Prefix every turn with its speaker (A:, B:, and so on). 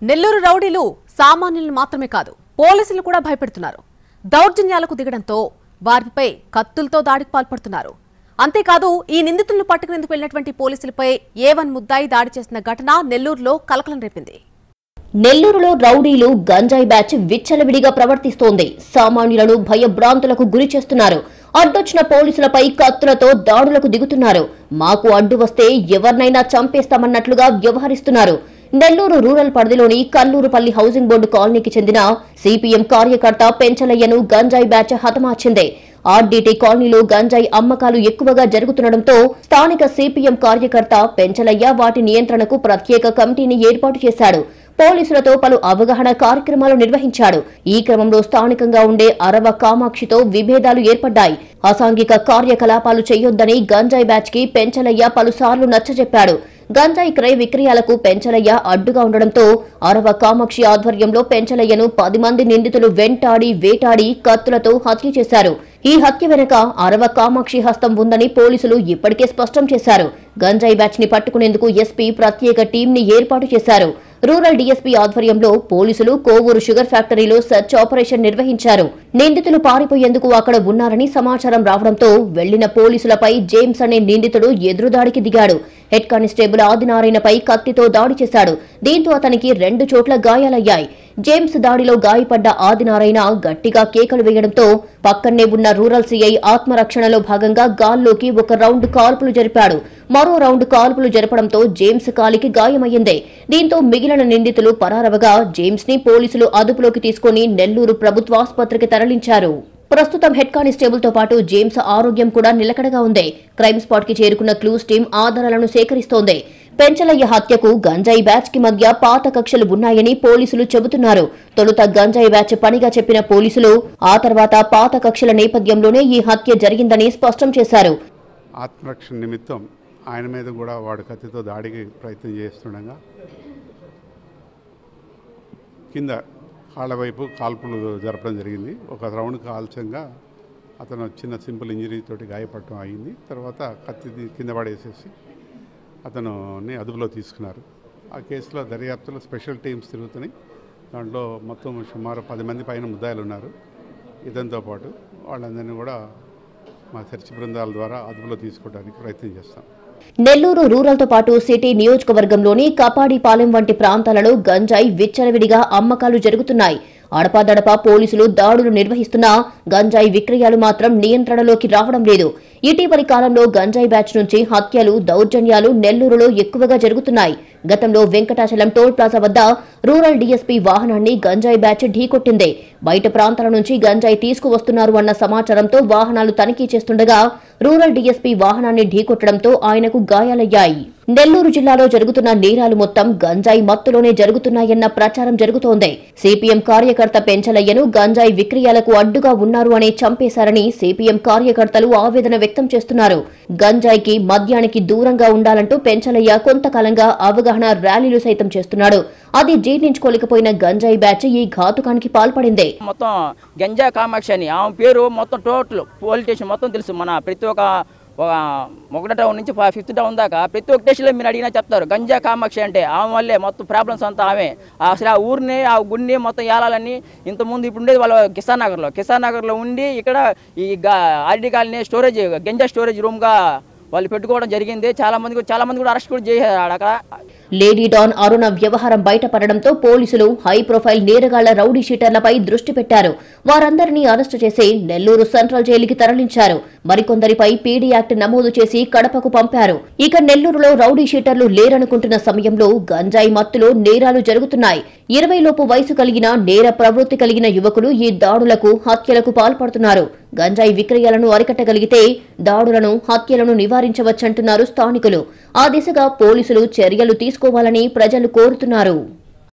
A: నెల్లూరు రౌడీలు సామాన్యులను మాత్రమే కాదు పోలీసులు కూడా భయపెడుతున్నారు. దౌర్జన్యాలకు దిగడంతో వారిపై కత్తులతో దాడికి పాల్పడుతున్నారు. అంతేకాదు ఈ నిందితులను పట్టుకునేందుకు వెళ్లినటువంటి పోలీసులపై A1 ముద్దాయి దాడి చేసిన ఘటన నెల్లూరులో కలకలం రేపింది.
B: నెల్లూరులో రౌడీలు గంజాయి బ్యాచ్ విచ్చలవిడిగా ప్రవర్తిస్తోంది. సామాన్యులను భయభ్రాంతులకు గురి చేస్తున్నారు. అడ్డొచ్చిన పోలీసులపై కత్తులతో దాడులకు దిగుతున్నారు. మాకు అడ్డు వస్తే ఎవరినైనా చంపేస్తామన్నట్లుగా వ్యవహరిస్తున్నారు. నెల్లూరు రూరల్ పరిధిలోని కల్లూరుపల్లి హౌసింగ్ బోర్డు కాలనీకి చెందిన సిపిఎం కార్యకర్త పెంచలయ్యను గంజాయి బ్యాచ్ హతమార్చింది. ఆర్డీటీ కాలనీలో గంజాయి అమ్మకాలు ఎక్కువగా జరుగుతుండటంతో స్థానిక సిపిఎం కార్యకర్త పెంచలయ్య వాటి నియంత్రణకు ప్రత్యేక కమిటీని ఏర్పాటు చేశాడు. పోలీసులతో పలు అవగాహన కార్యక్రమాలు నిర్వహించాడు. ఈ క్రమంలో స్థానికంగా ఉండే అరవ కామాక్షితో విభేదాలు ఏర్పడ్డాయి. అసాంఘిక కార్యకలాపాలు చేయొద్దని గంజాయి బ్యాచ్ కి పెంచలయ్య పలుసార్లు నచ్చజెప్పాడు. గంజాయి క్రయ విక్రయాలకు పెంచలయ్య అడ్డుగా ఉండడంతో అరవ కామాక్షి ఆధ్వర్యంలో పెంచలయ్యను 10 మంది నిందితులు వెంటాడి వేటాడి కత్తులతో హత్య చేశారు. ఈ హత్య వెనుక అరవ కామాక్షి హస్తం ఉందని పోలీసులు ఇప్పటికే స్పష్టం చేశారు. గంజాయి బ్యాచ్ ని పట్టుకునేందుకు ఎస్పీ ప్రత్యేక టీంని ఏర్పాటు చేశారు. రూరల్ డీఎస్పీ ఆధ్వర్యంలో పోలీసులు కోవూరు షుగర్ ఫ్యాక్టరీలో సెర్చ్ ఆపరేషన్ నిర్వహించారు. నిందితులు పారిపోయేందుకు అక్కడ ఉన్నారని సమాచారం రావడంతో వెళ్లిన పోలీసులపై జేమ్స్ అనే నిందితుడు ఎదురుదాడికి దిగాడు. హెడ్ కానిస్టేబుల్ ఆదినారాయణపై కత్తితో దాడి చేశాడు. దీంతో అతనికి 2 చోట్ల గాయాలయ్యాయి. జేమ్స్ దాడిలో గాయపడ్డ ఆదినారాయణ గట్టిగా కేకలు వేయడంతో పక్కనే ఉన్న రూరల్ సీఐ ఆత్మరక్షణలో భాగంగా గాల్లోకి ఒక రౌండ్ కాల్పులు జరిపాడు. మరో రౌండ్ కాల్పులు జరపడంతో జేమ్స్ కాలికి గాయమయ్యింది. దీంతో మిగిలిన నిందితులు పరారవగా జేమ్స్ ని పోలీసులు అదుపులోకి తీసుకుని నెల్లూరు ప్రభుత్వ ఆసుపత్రికి తరలించారు. ప్రస్తుతం హెడ్ కానిస్టేబుల్ తో పాటు జేమ్స్ ఆరోగ్యం కూడా నిలకడగా ఉంది. క్రైమ్ స్పాట్ కి చేరుకున్న క్లూస్ టీం ఆధారాలను సేకరిస్తోంది. పెంచలయ్య హత్యకు గంజాయి బ్యాచ్ కి మధ్య పాత కక్షలు ఉన్నాయని పోలీసులు చెబుతున్నారు. తొలుత గంజాయి బ్యాచ్ పనిగా చెప్పిన పోలీసులు ఆ తర్వాత పాత కక్షల నేపథ్యంలోనే ఈ హత్య జరిగిందని స్పష్టం చేశారు.
C: ఆత్మరక్షణ నిమిత్తం ఆయన మీద కూడా వాడు కత్తితో దాడికి ప్రయత్నం చేస్తుండగా కింద కాళ్ళ వైపు కాల్పులు జరపడం జరిగింది. ఒక రౌండ్ కాల్చంగా అతను చిన్న సింపుల్ ఇంజరీ తోటి గాయపడటం అయింది. తర్వాత కత్తి కింద పడేసేసి అతనుని అదుపులో తీసుకున్నారు. ఆ కేసులో దర్యాప్తులో స్పెషల్ టీమ్స్ తిరుగుతున్నాయి. దాంట్లో మొత్తం సుమారు 10 మంది పైన ముద్దాయిలు ఉన్నారు. ఇదంతో పాటు వాళ్ళందరినీ కూడా మా సెర్చ్ బృందాల ద్వారా అదుపులో తీసుకోవడానికి ప్రయత్నం చేస్తాం.
B: నెల్లూరు రూరల్ తో పాటు సిటీ నియోజకవర్గంలోని కపాడిపాలెం వంటి ప్రాంతాలలో గంజాయి విచ్చలవిడిగా అమ్మకాలు జరుగుతున్నాయి. అడపాదడపా పోలీసులు దాడులు నిర్వహిస్తున్నా గంజాయి విక్రయాలు మాత్రం నియంత్రణలోకి రావడం లేదు. ఇటీవలి కాలంలో గంజాయి బ్యాచ్ నుంచి హత్యలు, దౌర్జన్యాలు నెల్లూరులో ఎక్కువగా జరుగుతున్నాయి. గతంలో వెంకటాచలం టోల్ ప్లాజా వద్ద రూరల్ డీఎస్పీ వాహనాన్ని గంజాయి బ్యాచ్ ఢీకొట్టింది. బయట ప్రాంతాల నుంచి గంజాయి తీసుకువస్తున్నారు అన్న సమాచారంతో వాహనాలు తనిఖీ చేస్తుండగా రూరల్ డీఎస్పీ వాహనాన్ని ఢీకొట్టడంతో ఆయనకు గాయాలయ్యాయి. నెల్లూరు జిల్లాలో జరుగుతున్న నేరాలు మొత్తం గంజాయి మత్తులోనే జరుగుతున్నాయన్న ప్రచారం జరుగుతోంది. సిపిఎం కార్యకర్త పెంచలయ్యను గంజాయి విక్రయాలకు అడ్డుగా ఉన్నారు అని చంపేశారని సిపిఎం కార్యకర్తలు ఆవేదన వ్యక్తం చేస్తున్నారు. గంజాయికి మద్యానికి దూరంగా ఉండాలంటూ పెంచలయ్య కొంతకాలంగా అవగాహన ర్యాలీలు సైతం చేస్తున్నాడు. అది జీర్ణించుకోలేకపోయిన గంజాయి బ్యాచ్ ఈ ఘాతుకానికి పాల్పడింది.
D: మొత్తం గంజా కామాక్షి అని ఆమె పేరు మొత్తం టోటల్ పోలీస్ స్టేషన్ మొత్తం తెలుసు. మన ప్రతి ఒక్క 1 టౌన్ నుంచి 5th టౌన్ దాకా ప్రతి ఒక్క స్టేషన్లో మీరు అడిగినా చెప్తారు గంజా కామాక్షి అంటే ఆమె వల్లే మొత్తం ప్రాబ్లమ్స్ అంతా ఆమె. అసలు ఆ ఊరిని ఆ గుడిని మొత్తం ఏలాలని ఇంతకుముందు ఇప్పుడు ఉండేది వాళ్ళ కిసాన్ నగర్లో ఉండి ఇక్కడ ఈ RD colony storage ganja storage రూమ్గా వాళ్ళు పెట్టుకోవడం జరిగింది. చాలా మంది కూడా అరెస్ట్ కూడా చేశారు అక్కడ.
B: లేడీ డాన్ అరుణ వ్యవహారం బయటపడడంతో పోలీసులు హై ప్రొఫైల్ నేరగాళ్ల రౌడీ షీటర్లపై దృష్టి పెట్టారు. వారందరినీ అరెస్టు చేసి నెల్లూరు సెంట్రల్ జైలుకి తరలించారు. మరికొందరిపై పీడీ యాక్ట్ నమోదు చేసి కడపకు పంపారు. ఇక నెల్లూరులో రౌడీ షీటర్లు లేరనుకుంటున్న సమయంలో గంజాయి మత్తులో నేరాలు జరుగుతున్నాయి. 20 లోపు వయసు కలిగిన నేర ప్రవృత్తి కలిగిన యువకులు ఈ దాడులకు, హత్యలకు పాల్పడుతున్నారు. గంజాయి విక్రయాలను అరికట్టగలిగితే దాడులను, హత్యలను నివారించవచ్చంటున్నారు స్థానికులు. ఆ దిశగా పోలీసులు చర్యలు తీసుకోవాలని ప్రజలు కోరుతున్నారు.